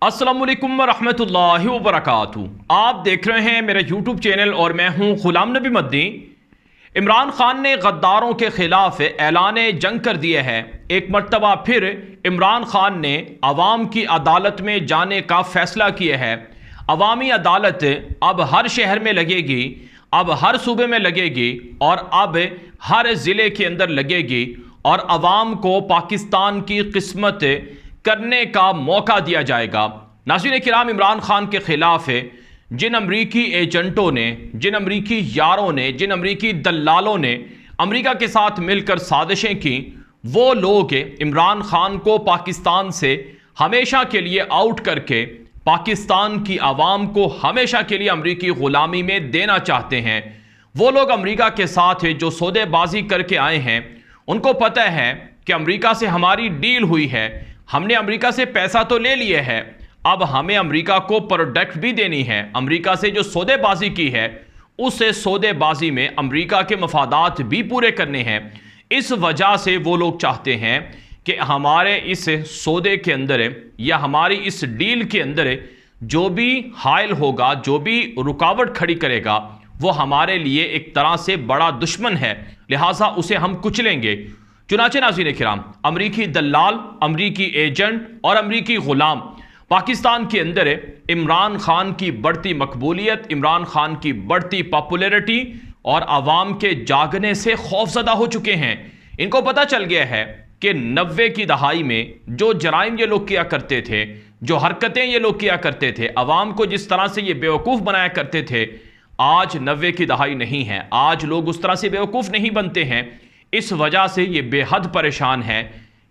अस्सलामुअलैकुम वरहमतुल्लाहि वबरकातुहू। आप देख रहे हैं मेरा यूट्यूब चैनल और मैं हूं गुलाम नबी मदनी। इमरान खान ने गद्दारों के खिलाफ ऐलान जंग कर दिया है। एक मर्तबा फिर इमरान खान ने अवाम की अदालत में जाने का फैसला किया है। अवामी अदालत अब हर शहर में लगेगी, अब हर सूबे में लगेगी और अब हर ज़िले के अंदर लगेगी और अवाम को पाकिस्तान की किस्मत करने का मौका दिया जाएगा। नाज़रीन किराम, इमरान खान के खिलाफ जिन अमरीकी एजेंटों ने, जिन अमरीकी यारों ने, जिन अमरीकी दलालों ने अमरीका के साथ मिलकर साजिशें की, वो लोग इमरान खान को पाकिस्तान से हमेशा के लिए आउट करके पाकिस्तान की आवाम को हमेशा के लिए अमरीकी ग़ुलामी में देना चाहते हैं। वो लोग अमरीका के साथ जो सौदेबाजी करके आए हैं, उनको पता है कि अमरीका से हमारी डील हुई है, हमने अमरीका से पैसा तो ले लिए है, अब हमें अमरीका को प्रोडक्ट भी देनी है। अमरीका से जो सौदेबाजी की है, उस सौदेबाजी में अमरीका के मफादात भी पूरे करने हैं। इस वजह से वो लोग चाहते हैं कि हमारे इस सौदे के अंदर या हमारी इस डील के अंदर जो भी हायल होगा, जो भी रुकावट खड़ी करेगा, वो हमारे लिए एक तरह से बड़ा दुश्मन है, लिहाजा उसे हम कुचलेंगे। चुनाचे नाज़रीन किराम, अमरीकी दलाल, अमरीकी एजेंट और अमरीकी गुलाम पाकिस्तान के अंदर इमरान खान की बढ़ती मकबूलियत, इमरान खान की बढ़ती पॉपुलैरिटी और आवाम के जागने से खौफजदा हो चुके हैं। इनको पता चल गया है कि 90 की दहाई में जो जराइम ये लोग किया करते थे, जो हरकतें ये लोग किया करते थे, आवाम को जिस तरह से ये बेवकूफ़ बनाया करते थे, आज 90 की दहाई नहीं है। आज लोग उस तरह से बेवकूफ़ नहीं बनते हैं। इस वजह से ये बेहद परेशान है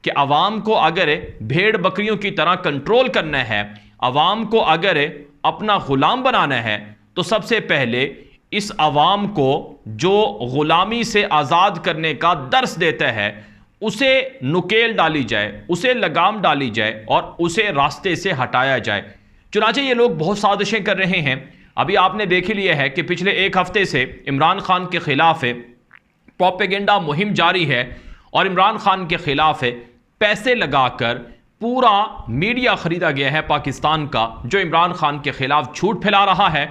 कि अवाम को अगर भेड़ बकरियों की तरह कंट्रोल करना है, अवाम को अगर अपना ग़ुलाम बनाना है, तो सबसे पहले इस अवाम को जो ग़ुलामी से आज़ाद करने का दर्स देता है, उसे नुकेल डाली जाए, उसे लगाम डाली जाए और उसे रास्ते से हटाया जाए। चुनांचे ये लोग बहुत साजिशें कर रहे हैं। अभी आपने देख ही लिया है कि पिछले एक हफ्ते से इमरान खान के खिलाफ प्रोपेगेंडा मुहिम जारी है और इमरान खान के खिलाफ पैसे लगाकर पूरा मीडिया खरीदा गया है पाकिस्तान का, जो इमरान खान के खिलाफ झूठ फैला रहा है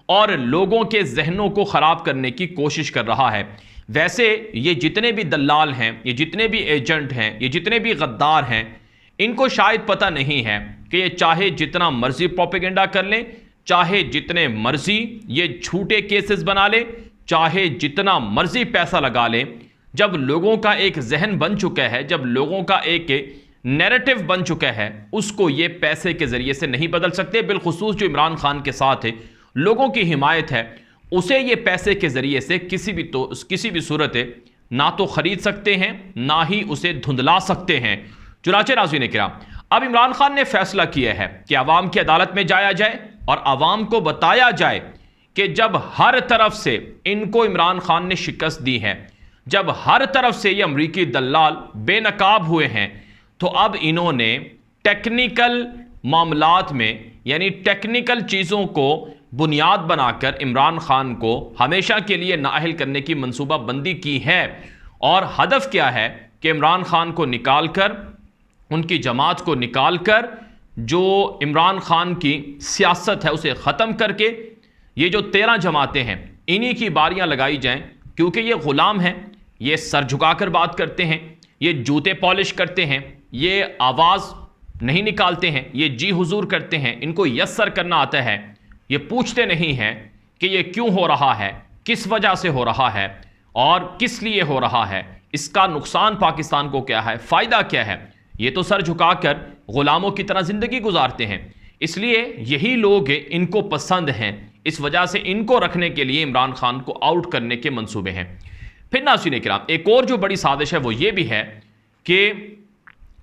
और लोगों के जहनों को ख़राब करने की कोशिश कर रहा है। वैसे ये जितने भी दलाल हैं, ये जितने भी एजेंट हैं, ये जितने भी गद्दार हैं, इनको शायद पता नहीं है कि ये चाहे जितना मर्जी प्रोपेगेंडा कर लें, चाहे जितने मर्जी ये झूठे केसेस बना लें, चाहे जितना मर्जी पैसा लगा लें, जब लोगों का एक जहन बन चुका है, जब लोगों का एक नैरेटिव बन चुका है, उसको ये पैसे के ज़रिए से नहीं बदल सकते। बिलखुसूस जो इमरान खान के साथ है लोगों की हिमायत है, उसे ये पैसे के ज़रिए से किसी भी सूरत ना तो ख़रीद सकते हैं, ना ही उसे धुंधला सकते हैं। चुनाचे नाज़रीन किराम, अब इमरान खान ने फैसला किया है कि आवाम की अदालत में जाया जाए और आवाम को बताया जाए कि जब हर तरफ से इनको इमरान खान ने शिकस्त दी है, जब हर तरफ से ये अमरीकी दलाल बेनकाब हुए हैं, तो अब इन्होंने टेक्निकल मामलात में, यानी टेक्निकल चीज़ों को बुनियाद बनाकर इमरान खान को हमेशा के लिए नाअहल करने की मंसूबाबंदी की है। और हदफ क्या है कि इमरान खान को निकाल कर, उनकी जमात को निकाल कर, जो इमरान खान की सियासत है उसे ख़त्म करके ये जो 13 जमातें हैं, इन्हीं की बारियां लगाई जाएं, क्योंकि ये ग़ुलाम हैं, ये सर झुकाकर बात करते हैं, ये जूते पॉलिश करते हैं, ये आवाज़ नहीं निकालते हैं, ये जी हुजूर करते हैं, इनको यस सर करना आता है। ये पूछते नहीं हैं कि ये क्यों हो रहा है, किस वजह से हो रहा है और किस लिए हो रहा है, इसका नुकसान पाकिस्तान को क्या है, फ़ायदा क्या है। ये तो सर झुकाकर ग़ुलामों की तरह ज़िंदगी गुजारते हैं। इसलिए यही लोग इनको पसंद हैं, इस वजह से इनको रखने के लिए इमरान खान को आउट करने के मंसूबे हैं। फिर नाज़रीन किराम, एक और जो बड़ी साजिश है वो ये भी है कि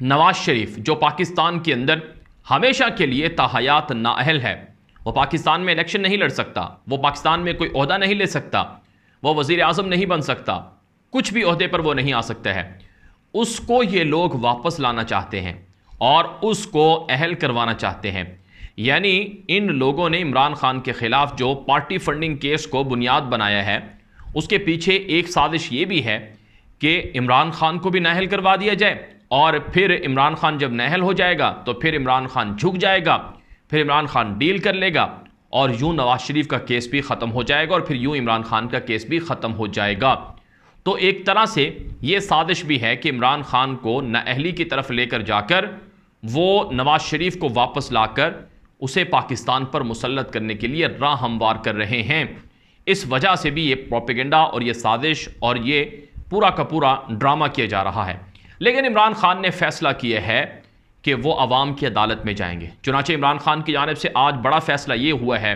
नवाज शरीफ, जो पाकिस्तान के अंदर हमेशा के लिए ताहयात नाअहल है, वो पाकिस्तान में इलेक्शन नहीं लड़ सकता, वो पाकिस्तान में कोई ओहदा नहीं ले सकता, वो वज़ीर आज़म नहीं बन सकता, कुछ भी ओहदे पर वो नहीं आ सकता है, उसको ये लोग वापस लाना चाहते हैं और उसको अहल करवाना चाहते हैं। यानी इन लोगों ने इमरान खान के ख़िलाफ़ जो पार्टी फंडिंग केस को बुनियाद बनाया है, उसके पीछे एक साजिश ये भी है कि इमरान खान को भी नाअहल करवा दिया जाए और फिर इमरान खान जब नाअहल हो जाएगा तो फिर इमरान खान झुक जाएगा, फिर इमरान खान डील कर लेगा और यूं नवाज शरीफ का केस भी ख़त्म हो जाएगा और फिर यूं इमरान खान का केस भी ख़त्म हो जाएगा। तो एक तरह से ये साजिश भी है कि इमरान खान को नाअहली की तरफ लेकर जाकर वो नवाज शरीफ को वापस लाकर उसे पाकिस्तान पर मुसल्लत करने के लिए राह हमवार कर रहे हैं। इस वजह से भी ये प्रोपेगेंडा और ये साजिश और ये पूरा का पूरा ड्रामा किया जा रहा है। लेकिन इमरान खान ने फैसला किया है कि वो अवाम की अदालत में जाएंगे। चुनांचे इमरान खान की जानिब से आज बड़ा फैसला ये हुआ है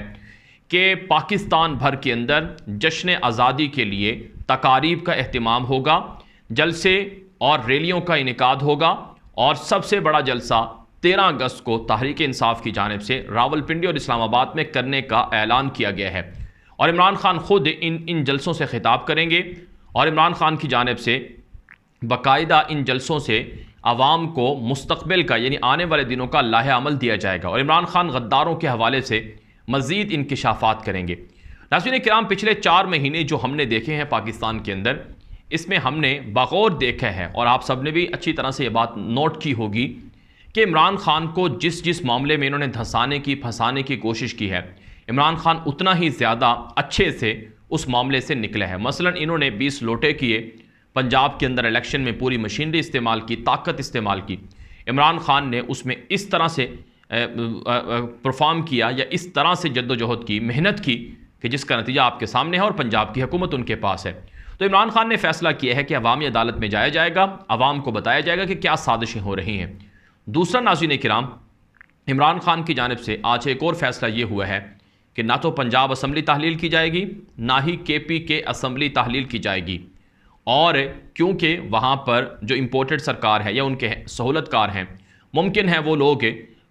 कि पाकिस्तान भर के अंदर जश्न आज़ादी के लिए तकारीब का एहतमाम होगा, जलसे और रैलियों का इनेकाद होगा और सबसे बड़ा जलसा 13 अगस्त को तहरीक इंसाफ की जानिब से रावलपिंडी और इस्लामाबाद में करने का ऐलान किया गया है। और इमरान खान खुद इन जलसों से खिताब करेंगे और इमरान खान की जानिब से बाकायदा इन जलसों से आवाम को मुस्तकबिल का यानी आने वाले दिनों का लाहे अमल दिया जाएगा और इमरान खान गद्दारों के हवाले से मज़ीद इंकिशाफात करेंगे। नाज़रीन किराम, पिछले 4 महीने जो हमने देखे हैं पाकिस्तान के अंदर, इसमें हमने बगौर देखा है और आप सब ने भी अच्छी तरह से ये बात नोट की होगी कि इमरान खान को जिस जिस मामले में इन्होंने धंसाने की फंसाने की कोशिश की है, इमरान खान उतना ही ज़्यादा अच्छे से उस मामले से निकला है। मसलन इन्होंने 20 लोटे किए, पंजाब के अंदर इलेक्शन में पूरी मशीनरी इस्तेमाल की, ताकत इस्तेमाल की। इमरान खान ने उसमें इस तरह से परफॉर्म किया या इस तरह से जद्दोजहद की, मेहनत की कि जिसका नतीजा आपके सामने है और पंजाब की हुकूमत उनके पास है। तो इमरान खान ने फैसला किया है कि अवामी अदालत में जाया जाएगा, अवाम को बताया जाएगा कि क्या साजिशें हो रही हैं। दूसरा नाज़रीन किराम, इमरान खान की जानिब से आज एक और फैसला ये हुआ है कि ना तो पंजाब असम्बली तहलील की जाएगी, ना ही KPK असम्बली तहलील की जाएगी। और क्योंकि वहाँ पर जो इम्पोर्टेड सरकार है या उनके सहूलतकार हैं, मुमकिन है वो लोग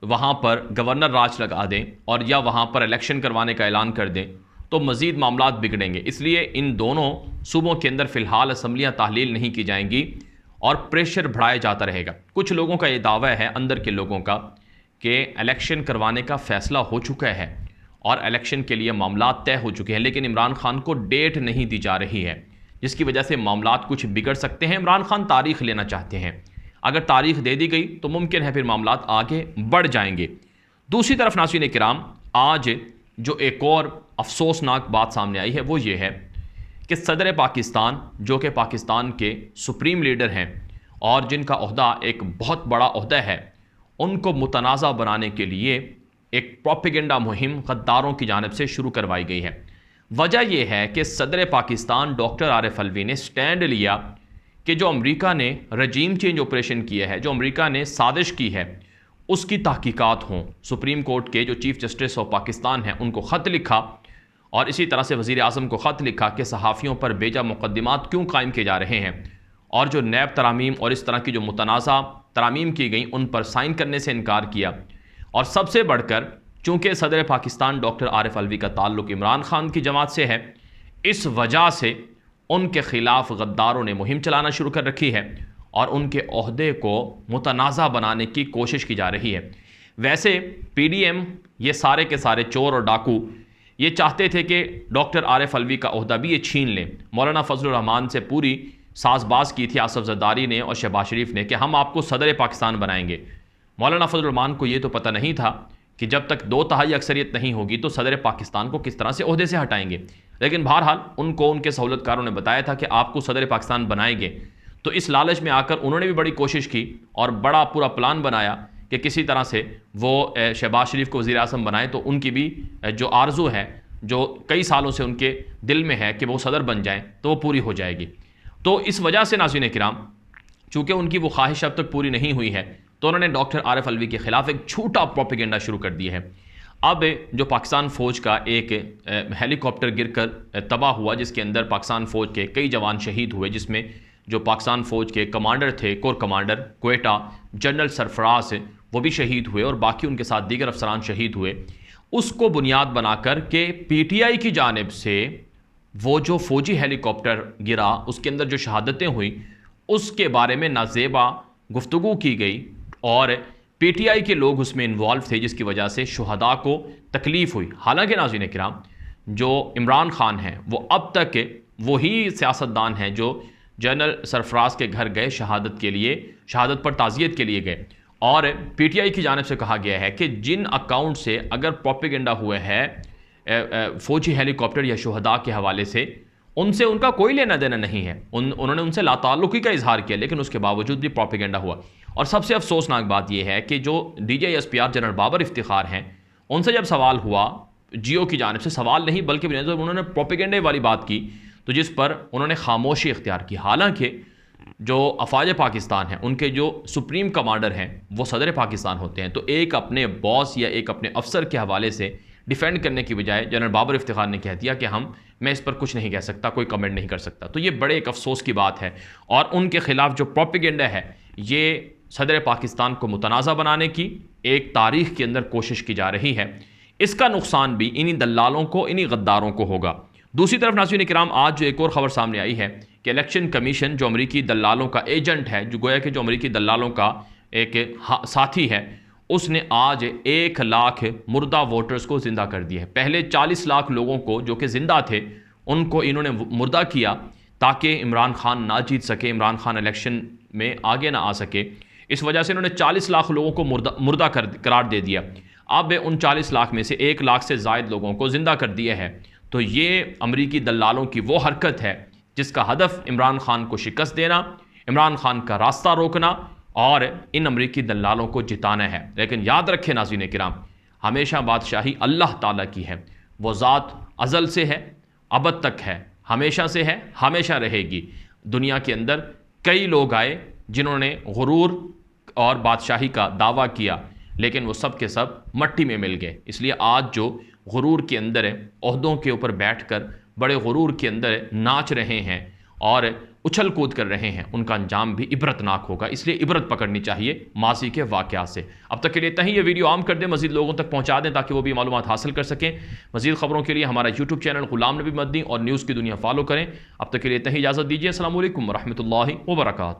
वहाँ पर गवर्नर राज लगा दें और या वहाँ पर इलेक्शन करवाने का ऐलान कर दें, तो मज़ीद मामलात बिगड़ेंगे। इसलिए इन दोनों सूबों के अंदर फ़िलहाल असम्बलियाँ तहलील नहीं की जाएंगी और प्रेशर बढ़ाया जाता रहेगा। कुछ लोगों का ये दावा है, अंदर के लोगों का, कि इलेक्शन करवाने का फ़ैसला हो चुका है और इलेक्शन के लिए मामलात तय हो चुके हैं, लेकिन इमरान खान को डेट नहीं दी जा रही है, जिसकी वजह से मामलात कुछ बिगड़ सकते हैं। इमरान खान तारीख़ लेना चाहते हैं, अगर तारीख़ दे दी गई तो मुमकिन है फिर मामलात आगे बढ़ जाएंगे। दूसरी तरफ नाज़रीन किराम, आज जो एक और अफसोसनाक बात सामने आई है वो ये है कि सदर पाकिस्तान, जो कि पाकिस्तान के सुप्रीम लीडर हैं और जिनका ओहदा एक बहुत बड़ा ओहदा है, उनको मुतनाज़ा बनाने के लिए एक प्रोपेगेंडा मुहिम गद्दारों की जानिब से शुरू करवाई गई है। वजह यह है कि सदर पाकिस्तान डॉक्टर आरिफ अलवी ने स्टैंड लिया कि जो अमेरिका ने रजीम चेंज ऑपरेशन किया है, जो अमेरिका ने साजिश की है, उसकी तहकीकात हों। सुप्रीम कोर्ट के जो चीफ जस्टिस ऑफ पाकिस्तान हैं उनको ख़त लिखा और इसी तरह से वज़ीर आज़म को ख़त लिखा कि सहाफ़ियों पर बेजा मुक़द्दमात क्यों कायम किए जा रहे हैं और जो नैब तरामीम और इस तरह की जो मुतनाज़ा तरामीम की गई उन पर साइन करने से इनकार किया। और सबसे बढ़कर चूँकि सदर पाकिस्तान डॉक्टर आरिफ अलवी का ताल्लुक़ इमरान खान की जमात से है, इस वजह से उनके ख़िलाफ़ गद्दारों ने मुहिम चलाना शुरू कर रखी है और उनके ओहदे को मुतनाज़ा बनाने की कोशिश की जा रही है। वैसे PDM, ये सारे के सारे चोर और डाकू, ये चाहते थे कि डॉक्टर आरिफ अलवी का ओहदा भी ये छीन लें। मौलाना फजलुर रहमान से पूरी साजबाज की थी आसफ जरदारी ने और शहबाज शरीफ ने कि हम आपको सदर पाकिस्तान बनाएंगे। मौलाना फजलुर रहमान को ये तो पता नहीं था कि जब तक 2/3 अक्सरियत नहीं होगी तो सदर पाकिस्तान को किस तरह से ओहदे से हटाएंगे। लेकिन बहरहाल उनको उनके सहूलतकारों ने बताया था कि आपको सदर पाकिस्तान बनाएंगे, तो इस लालच में आकर उन्होंने भी बड़ी कोशिश की और बड़ा पूरा प्लान बनाया कि किसी तरह से वो शहबाज शरीफ को वज़ीर आज़म बनाए, तो उनकी भी जो आरज़ू है, जो कई सालों से उनके दिल में है कि वो सदर बन जाएं, तो वो पूरी हो जाएगी। तो इस वजह से नाज़रीन किराम, चूँकि उनकी वो ख्वाहिश अब तक पूरी नहीं हुई है, तो उन्होंने डॉक्टर आरिफ अलवी के ख़िलाफ़ एक झूठा प्रोपेगेंडा शुरू कर दिया है। अब जो पाकिस्तान फ़ौज का एक हेलीकॉप्टर गिरकर तबाह हुआ, जिसके अंदर पाकिस्तान फ़ौज के कई जवान शहीद हुए, जिसमें जो पाकिस्तान फ़ौज के कमांडर थे, core commander Quetta general Sarfaraz, वो भी शहीद हुए और बाकी उनके साथ दीगर अफसरान शहीद हुए। उसको बुनियाद बनाकर के PTI की जानिब से वो जो फ़ौजी हेलीकॉप्टर गिरा, उसके अंदर जो शहादतें हुई, उसके बारे में नाज़ेबा गुफ्तगू की गई और PTI के लोग उसमें इन्वॉल्व थे, जिसकी वजह से शुहदा को तकलीफ़ हुई। हालांकि नाज़रीन किराम, जो इमरान खान हैं वो अब तक वही सियासतदान हैं जो जनरल सरफराज के घर गए शहादत के लिए, शहादत पर ताज़ियत के लिए गए, और पीटीआई की जानिब से कहा गया है कि जिन अकाउंट से अगर प्रोपेगेंडा हुए है फौजी हेलीकॉप्टर या शुहदा के हवाले से, उनसे उनका कोई लेना देना नहीं है, उन्होंने उनसे लाताल्लुकी का इजहार किया, लेकिन उसके बावजूद भी प्रोपेगेंडा हुआ। और सबसे अफसोसनाक बात यह है कि जो DGISPR जनरल बाबर इफ्तिखार हैं, उनसे जब सवाल हुआ जियो की जानिब से, सवाल नहीं बल्कि उन्होंने प्रोपेगेंडे वाली बात की, तो जिस पर उन्होंने खामोशी इख्तियार की। हालांकि जो अफवाज पाकिस्तान हैं, उनके जो सुप्रीम कमांडर हैं वो सदर पाकिस्तान होते हैं, तो एक अपने बॉस या एक अपने अफसर के हवाले से डिफेंड करने की बजाय जनरल बाबर इफ्तिखार ने कह दिया कि मैं इस पर कुछ नहीं कह सकता, कोई कमेंट नहीं कर सकता। तो ये बड़े एक अफसोस की बात है। और उनके खिलाफ जो प्रोपेगेंडा है, ये सदर पाकिस्तान को मुतनाज़ा बनाने की एक तारीख के अंदर कोशिश की जा रही है। इसका नुकसान भी इन्हीं दल्लालों को, इन्हीं गद्दारों को होगा। दूसरी तरफ नाज़रीन किराम, आज जो एक और ख़बर सामने आई है कि इलेक्शन कमीशन जो अमरीकी दल्लालों का एजेंट है, जो गोया कि जो अमरीकी दल्लालों का एक साथी है, उसने आज 1 लाख मुर्दा वोटर्स को ज़िंदा कर दिया है। पहले 40 लाख लोगों को जो कि ज़िंदा थे, उनको इन्होंने मुर्दा किया ताकि इमरान खान ना जीत सके, इमरान खान इलेक्शन में आगे ना आ सके। इस वजह से इन्होंने 40 लाख लोगों को मुर्दा करार दे दिया। अब उन 40 लाख में से 1 लाख से ज़ायद लोगों को ज़िंदा कर दिया है। तो ये अमरीकी दल्लालों की वो हरकत है जिसका हदफ इमरान खान को शिकस्त देना, इमरान खान का रास्ता रोकना और इन अमरीकी दल्लालों को जिताना है। लेकिन याद रखें नाज़रीन किराम, हमेशा बादशाही अल्लाह ताला की है। वो ज़ात अज़ल से है, अबद तक है, हमेशा से है, हमेशा रहेगी। दुनिया के अंदर कई लोग आए जिन्होंने गुरूर और बादशाही का दावा किया, लेकिन वो सब के सब मट्टी में मिल गए। इसलिए आज जो गुरूर के अंदर है, ओहदों के ऊपर बैठकर बड़े गुरूर के अंदर नाच रहे हैं और उछल कूद कर रहे हैं, उनका अंजाम भी इबरतनाक होगा। इसलिए इबरत पकड़नी चाहिए माजी के वाक़यात से। अब तक के लिए इतना ही। ये वीडियो आम कर दें, मज़ीद लोगों तक पहुँचा दें ताकि वो भी मालूमात हासिल कर सकें। मज़ीद ख़बरों के लिए हमारा यूट्यूब चैनल ग़ुलाम नबी मदनी और न्यूज़ की दुनिया फॉलो करें। अब तक के लिए इतना ही, इजाज़त दीजिए। अस्सलामु अलैकुम व रहमतुल्लाहि व बरकातुहू।